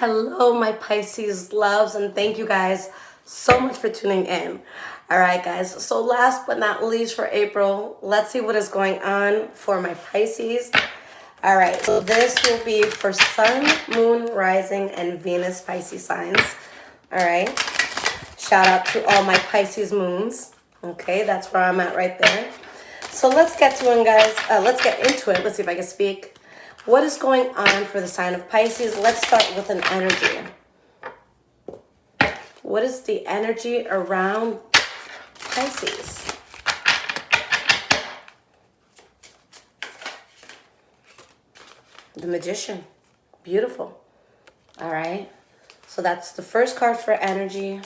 Hello, my Pisces loves, and thank you guys so much for tuning in. All right, guys. So last but not least for April, let's see what is going on for my Pisces. All right, so this will be for Sun, Moon, Rising, and Venus Pisces signs. All right. Shout out to all my Pisces moons. Okay, that's where I'm at right there. So let's get to it, guys. Let's get into it. Let's see if I can speak. What is going on for the sign of Pisces? Let's start with an energy. What is the energy around Pisces? The Magician. Beautiful. All right. So that's the first card for energy.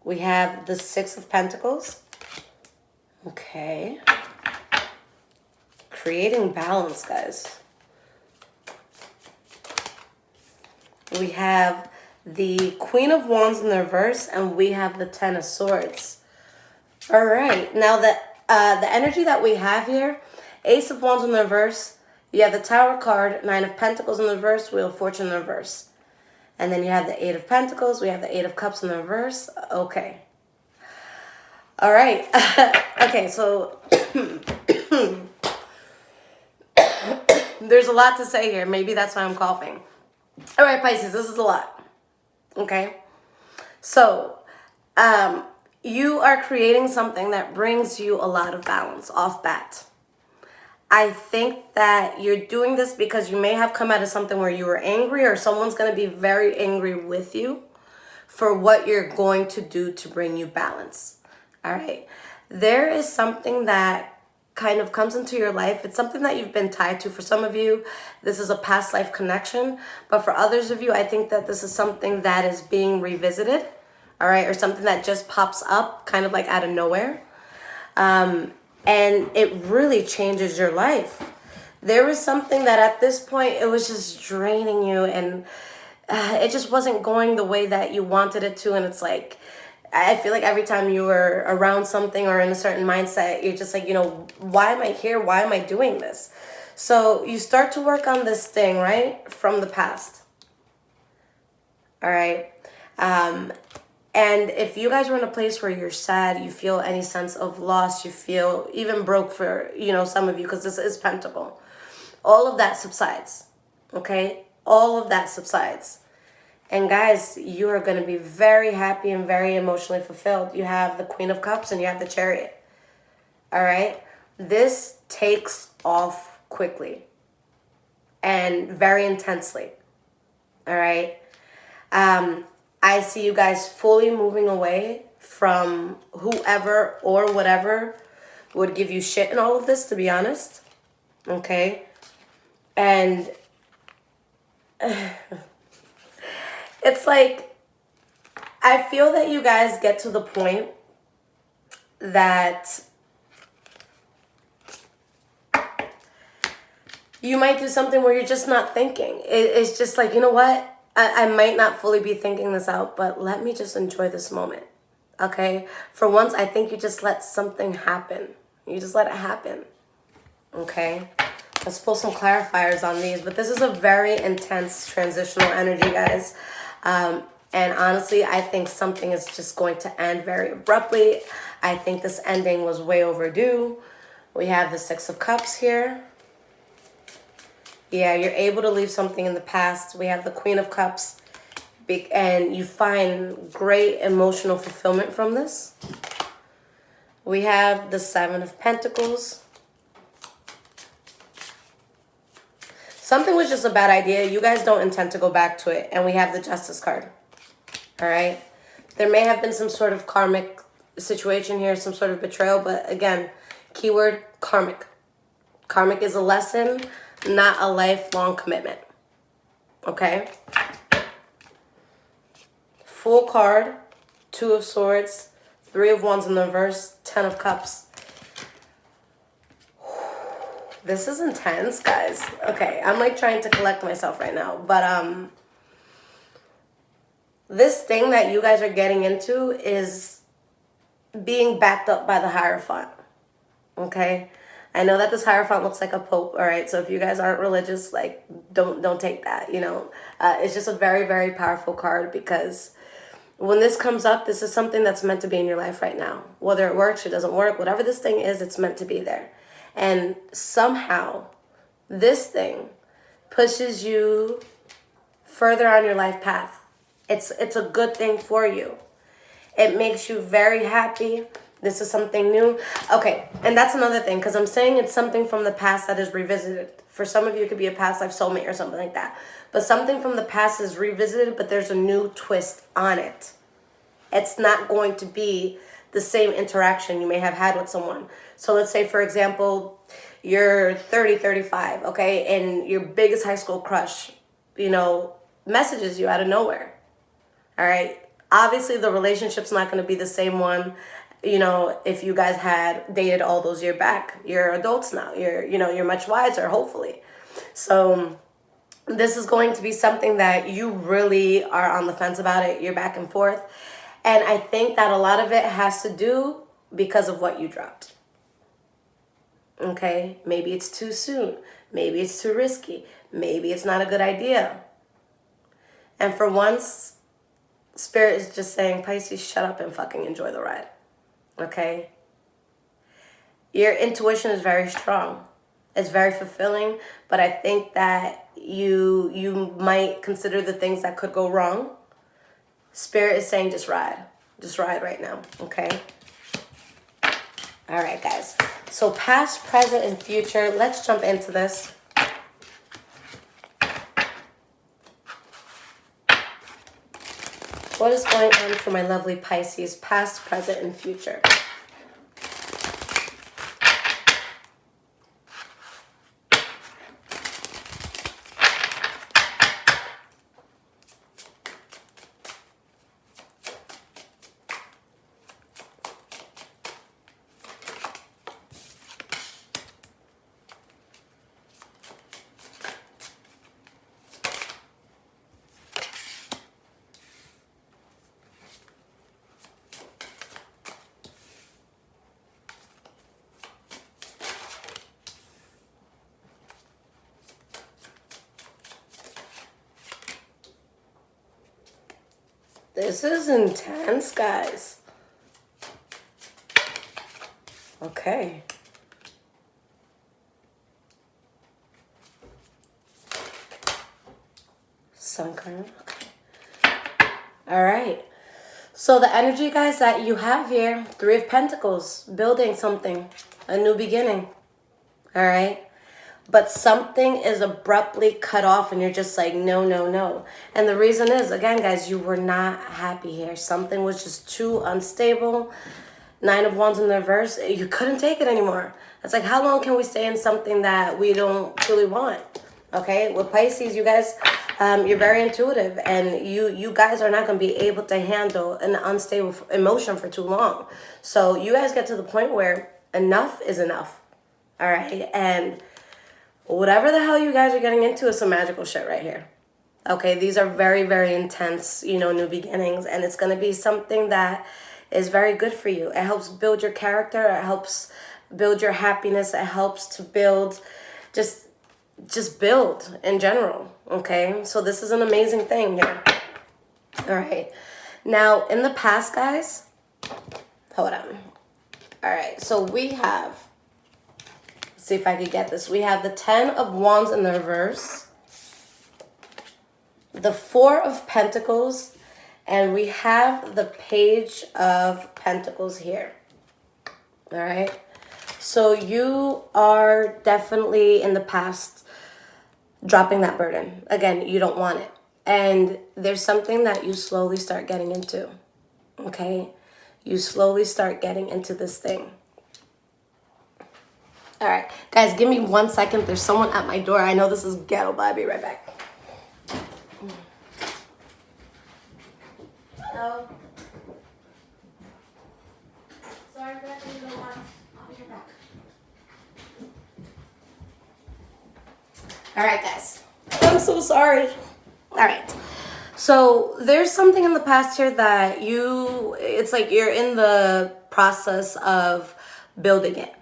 We have the Six of Pentacles. Okay. Creating balance, guys. We have the Queen of Wands in the reverse, and we have the Ten of Swords. All right. Now, the energy that we have here, Ace of Wands in the reverse. You have the Tower card, Nine of Pentacles in the reverse, Wheel of Fortune in the reverse. And then you have the Eight of Pentacles. We have the Eight of Cups in the reverse. Okay. All right. Okay, so there's a lot to say here. Maybe that's why I'm coughing. All right, Pisces, this is a lot. Okay? So, you are creating something that brings you a lot of balance off bat. I think that you're doing this because you may have come out of something where you were angry, or someone's going to be very angry with you for what you're going to do to bring you balance. All right? There is something that kind of comes into your life. It's something that you've been tied to. For some of you, this is a past life connection. But for others of you, I think that this is something that is being revisited. All right? Or something that just pops up kind of like out of nowhere. And it really changes your life. There was something that at this point, it was just draining you, and it just wasn't going the way that you wanted it to. And it's like, I feel like every time you were around something or in a certain mindset, you're just like, you know, why am I here? Why am I doing this? So you start to work on this thing, right, from the past. All right. And if you guys were in a place where you're sad, you feel any sense of loss, you feel even broke for, you know, some of you, because this is Pentacle. All of that subsides, okay? All of that subsides. And guys, you are going to be very happy and very emotionally fulfilled. You have the Queen of Cups and you have the Chariot. All right? This takes off quickly and very intensely. All right? I see you guys fully moving away from whoever or whatever would give you shit in all of this, to be honest. Okay? And it's like, I feel that you guys get to the point that you might do something where you're just not thinking. It's just like, you know what? I might not fully be thinking this out, but let me just enjoy this moment. Okay? For once, I think you just let something happen. You just let it happen. Okay? Let's pull some clarifiers on these. But this is a very intense transitional energy, guys. And honestly, I think something is just going to end very abruptly. I think this ending was way overdue. We have the Six of Cups here. Yeah, you're able to leave something in the past. We have the Queen of Cups. And you find great emotional fulfillment from this. We have the Seven of Pentacles. Something was just a bad idea. You guys don't intend to go back to it. And we have the Justice card. All right? There may have been some sort of karmic situation here, some sort of betrayal. But again, keyword karmic. Karmic is a lesson, not a lifelong commitment. Okay? Full card, Two of Swords, Three of Wands in the reverse, Ten of Cups. This is intense, guys. Okay, I'm like trying to collect myself right now. But this thing that you guys are getting into is being backed up by the Hierophant. Okay? I know that this Hierophant looks like a pope, all right? So if you guys aren't religious, like, don't take that, you know? It's just a very, very powerful card because when this comes up, this is something that's meant to be in your life right now. Whether it works or doesn't work, whatever this thing is, it's meant to be there. And somehow, this thing pushes you further on your life path. It's a good thing for you. It makes you very happy. This is something new. Okay, and that's another thing, because I'm saying it's something from the past that is revisited. For some of you, it could be a past life soulmate or something like that. But something from the past is revisited, but there's a new twist on it. It's not going to be the same interaction you may have had with someone. So let's say, for example, you're 30, 35, okay, and your biggest high school crush, you know, messages you out of nowhere, all right? Obviously, the relationship's not going to be the same one, you know, if you guys had dated all those years back. You're adults now. You're much wiser, hopefully. So this is going to be something that you really are on the fence about it. You're back and forth. And I think that a lot of it has to do because of what you dropped. Okay? Maybe it's too soon. Maybe it's too risky. Maybe it's not a good idea. And for once, Spirit is just saying, Pisces, shut up and fucking enjoy the ride. Okay? Your intuition is very strong. It's very fulfilling, but I think that you might consider the things that could go wrong. Spirit is saying just ride. Just ride right now, okay? All right, guys. So past, present, and future. Let's jump into this. What is going on for my lovely Pisces, past, present, and future? This is intense, guys. Okay. Sun card. Okay. All right. So the energy, guys, that you have here, Three of Pentacles, building something, a new beginning. All right. But something is abruptly cut off and you're just like, no, no, no. And the reason is, again, guys, you were not happy here. Something was just too unstable. Nine of Wands in the reverse. You couldn't take it anymore. It's like, how long can we stay in something that we don't truly want? Okay, with Pisces, you guys, you're very intuitive. And you guys are not going to be able to handle an unstable emotion for too long. So you guys get to the point where enough is enough. All right, and whatever the hell you guys are getting into is some magical shit right here. Okay, these are very, very intense, you know, new beginnings. And it's going to be something that is very good for you. It helps build your character. It helps build your happiness. It helps to build, just build in general. Okay, so this is an amazing thing here. All right. Now, in the past, guys, hold on. All right, so we have... see if I could get this. We have the 10 of Wands in the reverse, the 4 of Pentacles, and we have the Page of Pentacles here. All right. So you are definitely in the past dropping that burden. Again, you don't want it. And there's something that you slowly start getting into. Okay. You slowly start getting into this thing. All right, guys, give me 1 second. There's someone at my door. I know this is ghetto, but I'll be right back. Hello? Sorry, Beth, you don't want. I'll be right back. All right, guys. I'm so sorry. All right. So there's something in the past here that it's like you're in the process of building it.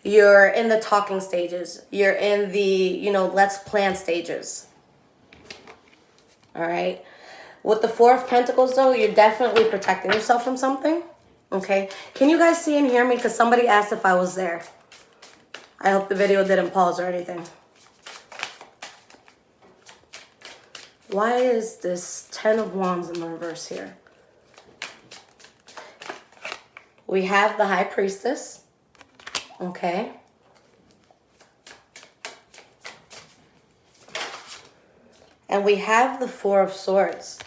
You're in the talking stages. You're in the, let's plan stages. All right. With the Four of Pentacles, though, you're definitely protecting yourself from something. Okay. Can you guys see and hear me? Because somebody asked if I was there. I hope the video didn't pause or anything. Why is this 10 of Wands in the reverse here? We have the High Priestess. Okay. And we have the Four of Swords.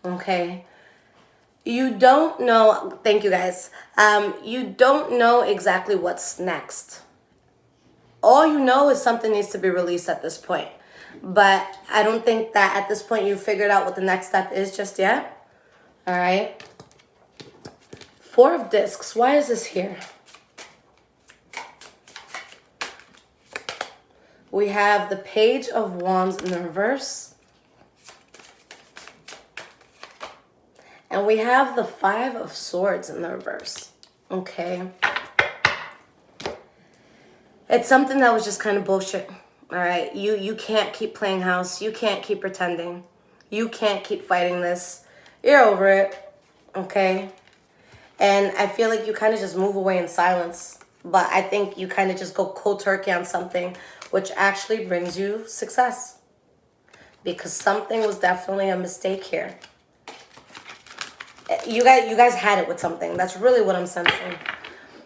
Okay. You don't know, thank you guys. You don't know exactly what's next. All you know is something needs to be released at this point. But I don't think that at this point you figured out what the next step is just yet. All right. Four of Discs. Why is this here? We have the Page of Wands in the reverse. And we have the Five of Swords in the reverse. Okay. It's something that was just kind of bullshit. All right. You can't keep playing house. You can't keep pretending. You can't keep fighting this. You're over it. Okay. And I feel like you kind of just move away in silence. But I think you kind of just go cold turkey on something, which actually brings you success. Because something was definitely a mistake here. You guys had it with something. That's really what I'm sensing.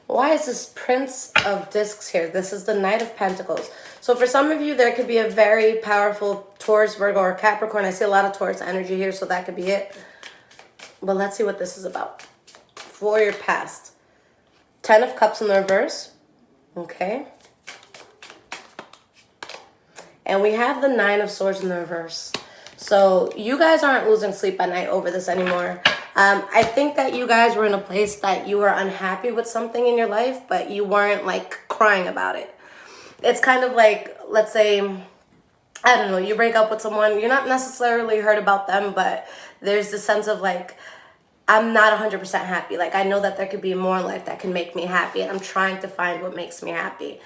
Why is this Prince of Discs here? This is the Knight of Pentacles. So for some of you, there could be a very powerful Taurus, Virgo, or Capricorn. I see a lot of Taurus energy here, so that could be it. But let's see what this is about. For your past. 10 of Cups in the reverse. Okay. And we have the 9 of Swords in the reverse. So you guys aren't losing sleep at night over this anymore. I think that you guys were in a place that you were unhappy with something in your life, but you weren't like crying about it. It's kind of like, let's say, I don't know, you break up with someone, you're not necessarily hurt about them, but there's this sense of like, I'm not 100% happy. Like, I know that there could be more in life that can make me happy, and I'm trying to find what makes me happy.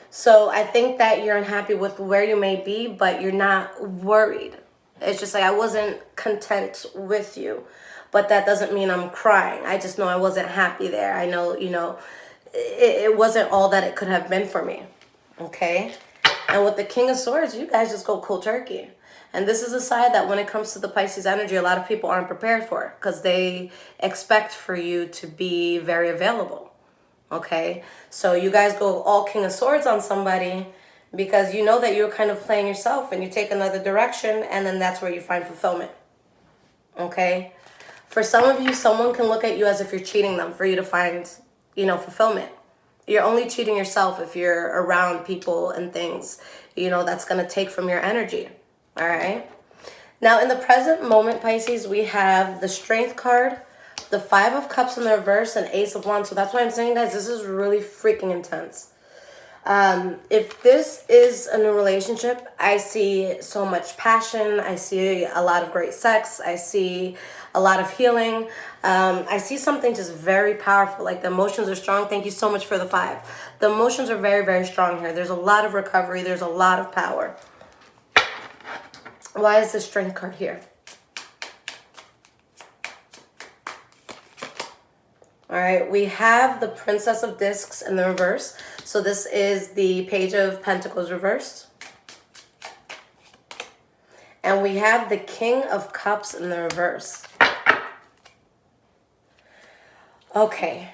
So I think that you're unhappy with where you may be, but you're not worried. It's just like, I wasn't content with you, but that doesn't mean I'm crying. I just know I wasn't happy there. I know, it wasn't all that it could have been for me. Okay. And with the King of Swords, you guys just go cold turkey. And this is a side that when it comes to the Pisces energy, a lot of people aren't prepared for, because they expect for you to be very available. Okay. So you guys go all King of Swords on somebody, because you know that you're kind of playing yourself and you take another direction, and then that's where you find fulfillment. Okay? For some of you, someone can look at you as if you're cheating them for you to find, fulfillment. You're only cheating yourself if you're around people and things, that's going to take from your energy. All right? Now, in the present moment, Pisces, we have the Strength card, the 5 of Cups in the reverse, and Ace of Wands. So that's why I'm saying, guys, this is really freaking intense. If this is a new relationship, I see so much passion. I see a lot of great sex. I see a lot of healing. I see something just very powerful. Like, the emotions are strong. Thank you so much for the 5. The emotions are very, very strong here. There's a lot of recovery. There's a lot of power. Why is the Strength card here? All right, we have the Princess of Discs in the reverse. So this is the Page of Pentacles reversed. And we have the King of Cups in the reverse. Okay,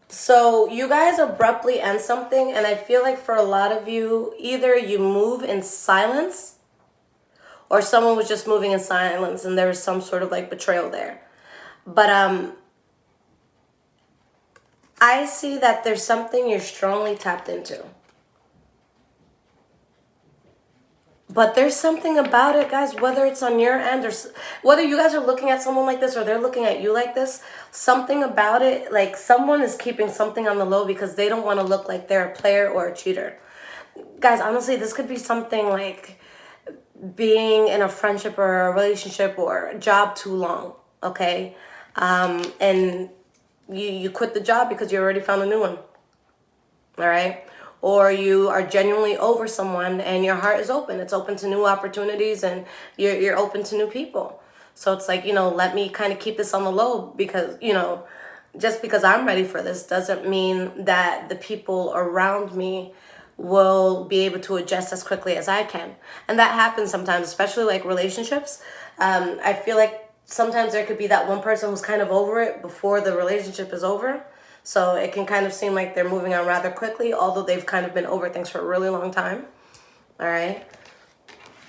so you guys abruptly end something, and I feel like for a lot of you, either you move in silence, or someone was just moving in silence and there was some sort of like betrayal there. But I see that there's something you're strongly tapped into. But there's something about it, guys, whether it's on your end or whether you guys are looking at someone like this or they're looking at you like this, something about it, like someone is keeping something on the low because they don't want to look like they're a player or a cheater. Guys, honestly, this could be something like being in a friendship or a relationship or a job too long, okay? And you quit the job because you already found a new one. all right? Or you are genuinely over someone and your heart is open. It's open to new opportunities and you're open to new people. So it's like, let me kind of keep this on the low because, just because I'm ready for this doesn't mean that the people around me will be able to adjust as quickly as I can. And that happens sometimes, especially like relationships. I feel like sometimes there could be that one person who's kind of over it before the relationship is over. So it can kind of seem like they're moving on rather quickly, although they've kind of been over things for a really long time. All right.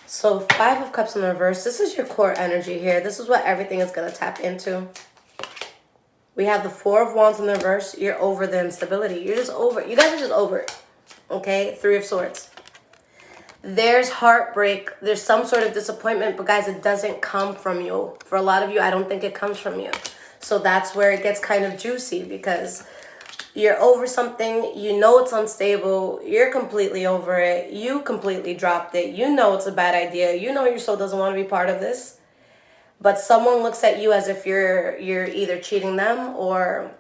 So 5 of Cups in reverse. This is your core energy here. This is what everything is going to tap into. We have the 4 of Wands in the reverse. You're over the instability. You're just over it. You guys are just over it. Okay? 3 of Swords. There's heartbreak. There's some sort of disappointment. But guys, it doesn't come from you. For a lot of you, I don't think it comes from you. So that's where it gets kind of juicy because you're over something. You know it's unstable. You're completely over it. You completely dropped it. You know it's a bad idea. You know your soul doesn't want to be part of this. But someone looks at you as if you're either cheating them or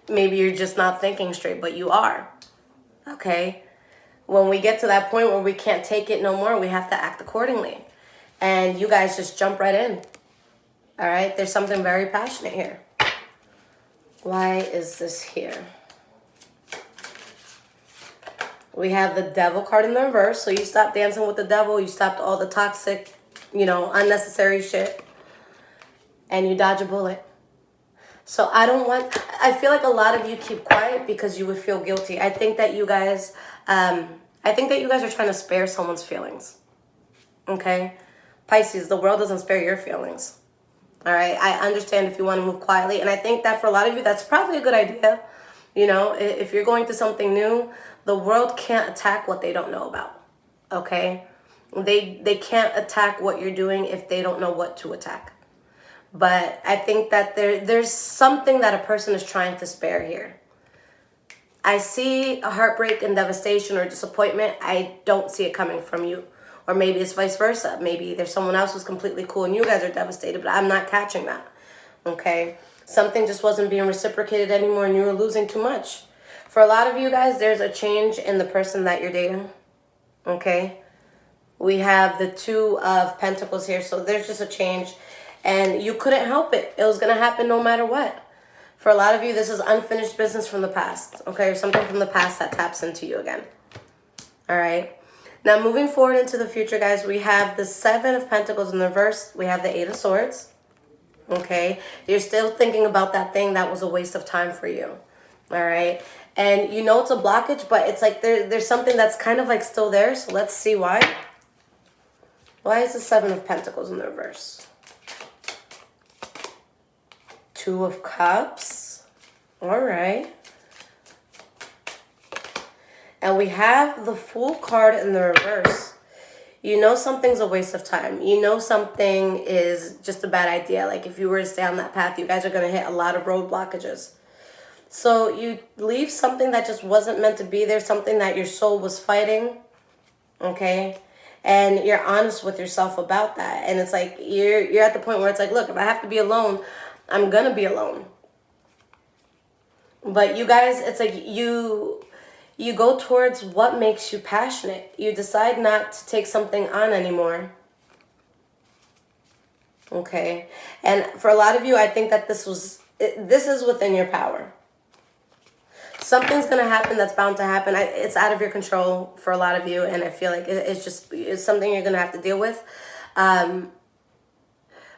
maybe you're just not thinking straight, but you are. Okay. When we get to that point where we can't take it no more, we have to act accordingly. And you guys just jump right in. All right. There's something very passionate here. Why is this here? We have the Devil card in the reverse. So you stopped dancing with the devil. You stopped all the toxic, unnecessary shit. And you dodge a bullet. So I feel like a lot of you keep quiet because you would feel guilty. I think that you guys are trying to spare someone's feelings. Okay? Pisces, the world doesn't spare your feelings. All right? I understand if you want to move quietly. And I think that for a lot of you, that's probably a good idea. If you're going to something new, the world can't attack what they don't know about. Okay? They can't attack what you're doing if they don't know what to attack. But I think that there's something that a person is trying to spare here. I see a heartbreak and devastation or disappointment. I don't see it coming from you. Or maybe it's vice versa. Maybe there's someone else who's completely cool and you guys are devastated, but I'm not catching that. Okay? Something just wasn't being reciprocated anymore and you were losing too much. For a lot of you guys, there's a change in the person that you're dating. Okay? We have the 2 of Pentacles here, so there's just a change. And you couldn't help it. It was going to happen no matter what. For a lot of you, this is unfinished business from the past. Okay? Or something from the past that taps into you again. All right? Now, moving forward into the future, guys, we have the 7 of Pentacles in the reverse. We have the 8 of Swords. Okay? You're still thinking about that thing that was a waste of time for you. All right? And you know it's a blockage, but it's like there's something that's kind of like still there. So let's see why. Why is the 7 of Pentacles in the reverse? 2 of Cups. All right. And we have the Fool card in the reverse. You know something's a waste of time. You know something is just a bad idea. Like if you were to stay on that path, you guys are going to hit a lot of road blockages. So you leave something that just wasn't meant to be there, something that your soul was fighting. Okay? And you're honest with yourself about that. And it's like you're at the point where it's like, look, if I have to be alone, I'm going to be alone. But you guys, it's like you go towards what makes you passionate. You decide not to take something on anymore. Okay? And for a lot of you, I think that this is within your power. Something's going to happen that's bound to happen. It's out of your control for a lot of you. And I feel like it's something you're going to have to deal with.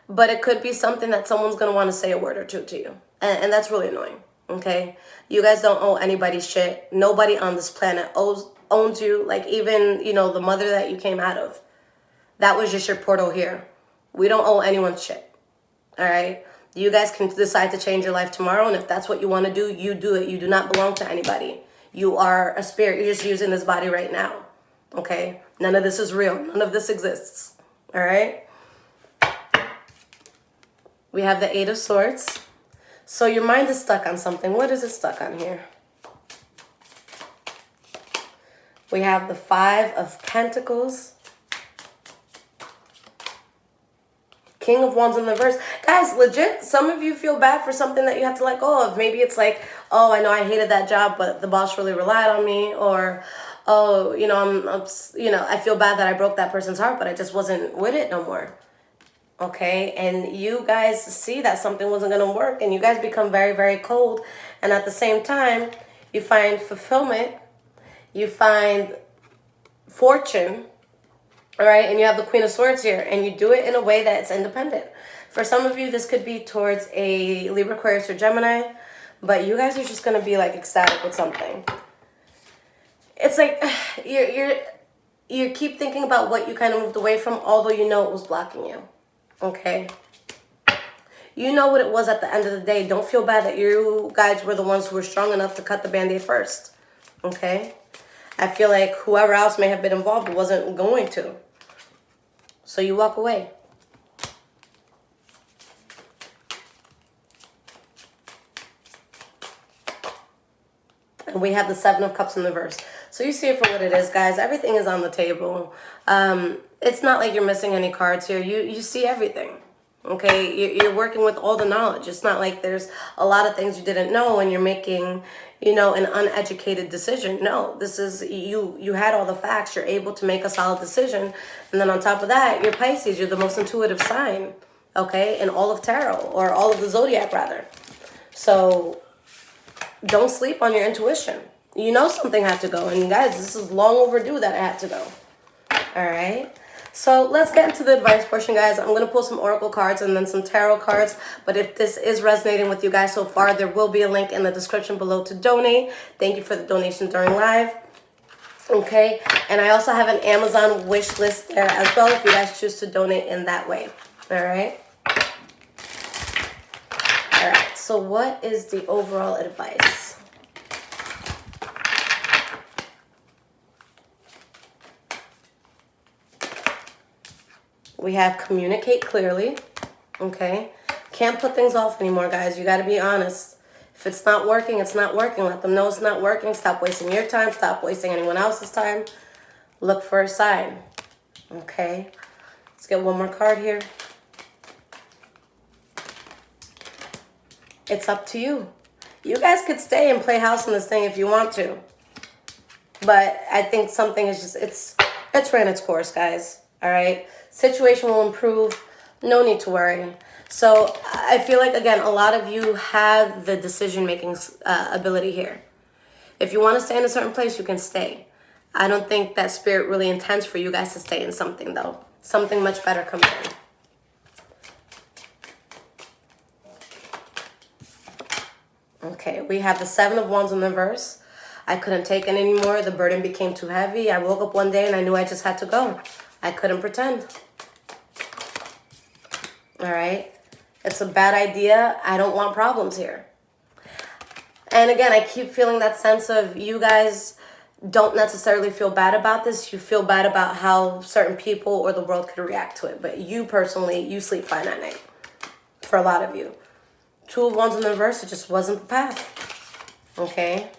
But it could be something that someone's going to want to say a word or two to you. And that's really annoying. Okay? You guys don't owe anybody shit. Nobody on this planet owns you. Like even, the mother that you came out of. That was just your portal here. We don't owe anyone shit. All right? You guys can decide to change your life tomorrow. And if that's what you want to do, you do it. You do not belong to anybody. You are a spirit. You're just using this body right now. Okay? None of this is real. None of this exists. All right? We have the 8 of Swords. So your mind is stuck on something. What is it stuck on here? We have the 5 of Pentacles. King of Wands in the reverse. Guys, legit, some of you feel bad for something that you have to let go of. Maybe it's like, oh, I know I hated that job, but the boss really relied on me. Or, oh, you know, I feel bad that I broke that person's heart, but I just wasn't with it no more. Okay, and you guys see that something wasn't going to work, and you guys become very, very cold. And at the same time, you find fulfillment, you find fortune, all right, and you have the Queen of Swords here, and you do it in a way that's independent. For some of you, this could be towards a Libra, Aquarius, or Gemini, but you guys are just going to be like ecstatic with something. It's like you keep thinking about what you kind of moved away from, although you know it was blocking you. Okay, you know what it was at the end of the day. Don't feel bad that you guys were the ones who were strong enough to cut the band-aid first. Okay, I feel like whoever else may have been involved wasn't going to, so you walk away. And we have the Seven of Cups in the reverse. So you see it for what it is, guys. Everything is on the table. It's not like you're missing any cards here. You see everything, okay? You're working with all the knowledge. It's not like there's a lot of things you didn't know and you're making, you know, an uneducated decision. No, this is, you had all the facts. You're able to make a solid decision. And then on top of that, you're Pisces. You're the most intuitive sign, okay, in all of tarot, or all of the zodiac, rather. So don't sleep on your intuition. You know something had to go. And guys, this is long overdue that it had to go. All right. So let's get into the advice portion, guys. I'm going to pull some oracle cards and then some tarot cards. But if this is resonating with you guys so far, there will be a link in the description below to donate. Thank you for the donation during live. Okay. And I also have an Amazon wish list there as well if you guys choose to donate in that way. All right. All right. So what is the overall advice? We have communicate clearly, okay? Can't put things off anymore, guys. You got to be honest. If it's not working, it's not working. Let them know it's not working. Stop wasting your time. Stop wasting anyone else's time. Look for a sign, okay? Let's get one more card here. It's up to you. You guys could stay and play house on this thing if you want to. But I think something is just, it's ran its course, guys. All right? Situation will improve. No need to worry. So I feel like, again, a lot of you have the decision-making ability here. If you want to stay in a certain place, you can stay. I don't think that spirit really intends for you guys to stay in something, though. Something much better comes in. Okay, we have the Seven of Wands in the reverse. I couldn't take it anymore. The burden became too heavy. I woke up one day and I knew I just had to go. I couldn't pretend. All right? It's a bad idea. I don't want problems here. And again, I keep feeling that sense of you guys don't necessarily feel bad about this. You feel bad about how certain people or the world could react to it. But you personally, you sleep fine at night. For a lot of you. Two of Wands in the reverse, it just wasn't the path. Okay?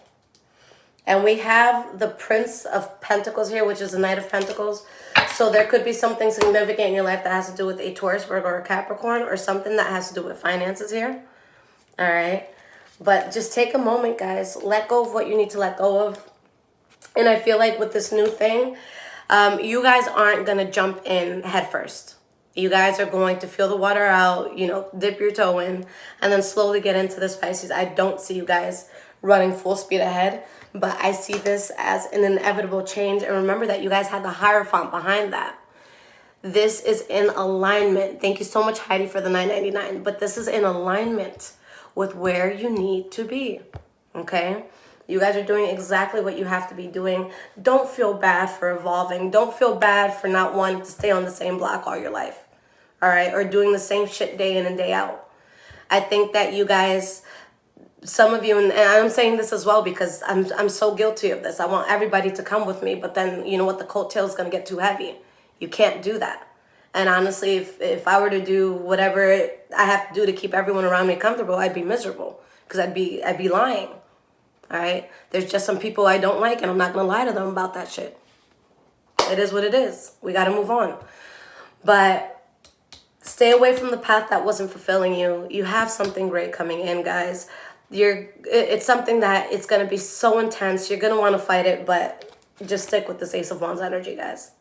And we have the Prince of Pentacles here, which is the Knight of Pentacles. So there could be something significant in your life that has to do with a Taurus, Virgo, or Capricorn, or something that has to do with finances here. All right? But just take a moment, guys. Let go of what you need to let go of. And I feel like with this new thing, you guys aren't going to jump in head first. You guys are going to feel the water out, you know, dip your toe in, and then slowly get into this, Pisces. I don't see you guys running full speed ahead, but I see this as an inevitable change. And remember that you guys had the Hierophant behind that. This is in alignment. Thank you so much, Heidi, for the $9.99. But this is in alignment with where you need to be, okay? You guys are doing exactly what you have to be doing. Don't feel bad for evolving. Don't feel bad for not wanting to stay on the same block all your life, all right? Or doing the same shit day in and day out. I think that you guys, some of you, and I'm saying this as well because I'm so guilty of this. I want everybody to come with me, but then you know what? The coattail is going to get too heavy. You can't do that. And honestly, if I were to do whatever I have to do to keep everyone around me comfortable, I'd be miserable because I'd be lying. All right? There's just some people I don't like, and I'm not going to lie to them about that shit. It is what it is. We got to move on. But Stay away from the path that wasn't fulfilling you. You have something great coming in, guys. It's something that it's going to be so intense. You're going to want to fight it, but just stick with this Ace of Wands energy, guys.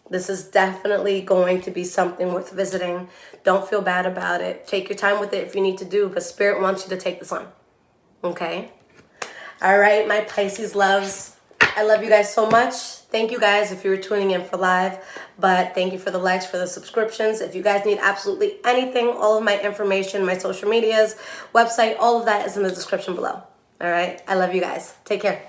This is definitely going to be something worth visiting. Don't feel bad about it. Take your time with it if you need to do, but Spirit wants you to take this on. Okay? All right, my Pisces loves. I love you guys so much. Thank you guys if you were tuning in for live, but thank you for the likes, for the subscriptions. If you guys need absolutely anything, all of my information, my social medias, website, all of that is in the description below. All right? I love you guys. Take care.